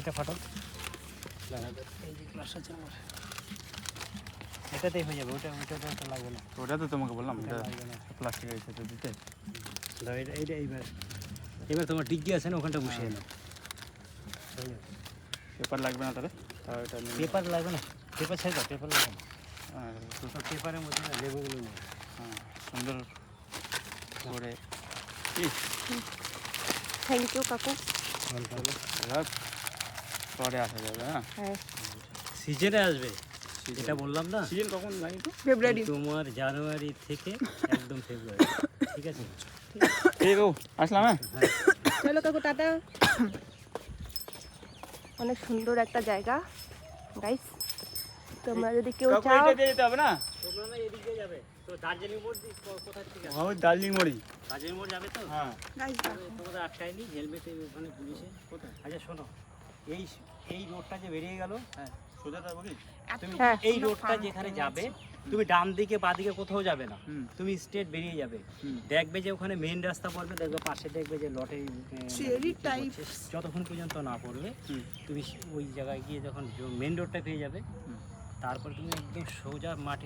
এটা ফাটো, এই যে গ্লাস আছে আমার, এটাতেই হয়ে যাবে। ওটা তো লাগবে না। ওটা তো তোমাকে বললাম, ওটা এটা লাগবে না। প্লাস্টিকের সাথে দিতে। দাও, এইটা এবার তোমার ডিগ্গি আছে না, ওখানটা বসিয়ে নাও। পেপার লাগবে না তাহলে? তাও এটা নিয়ে পেপার লাগবে না, পেপার ছেড়ে দাও, পেপার লাগবে না। আর পেপারের মধ্যে না লেবুগুলো নেই। হ্যাঁ, সুন্দর করে থ্যাংক ইউ কাকু। এবার পরে আসা যাবে। হ্যাঁ, হ্যাঁ, সিজনে আসবে, এটা বললাম না। সিজন কখন জানি তো? ফেব্রুয়ারি। তোমার জানুয়ারি থেকে একদম ফেব্রুয়ারি, ঠিক আছে? ঠিক ও আসলাম। হ্যাঁ, হ্যাঁ, চলো কাকু, টাটা। অনেক সুন্দর একটা জায়গা গাইস, তোমরা যদি কেউ কাকু চাও। এটা দিয়ে যেতে হবে না? তোমরা না এদিক দিয়ে যাবে তো, দার্জিলিং মোড় কোথায় থেকে আসবে? ওই দার্জিলিং মোড়ি। দার্জিলিং মোড় যাবে তো? হ্যাঁ, গাইস তোমাদের আটকায়নি হেলমেটে ওখানে পুলিশে? কোথায়? আচ্ছা শোনো, এই রোডটা যে বেরিয়ে গেল, হ্যাঁ, সোজা যাবো কি? তুমি হ্যাঁ। এই রোডটা যেখানে যাবে, তুমি ডান দিকে বা দিকে কোথাও যাবে না, হুম। তুমি স্ট্রেট বেরিয়ে যাবে। হুম। দেখবে যে ওখানে মেইন রাস্তা পড়বে, দেখবে পাশে দেখবে যে লটে Cherry type। যতক্ষণ পর্যন্ত না পড়বে, হুম। তুমি ওই জায়গায় গিয়ে যখন মেইন রোডটা পেয়ে যাবে, হুম। তারপর তুমি একদম সোজা মাটি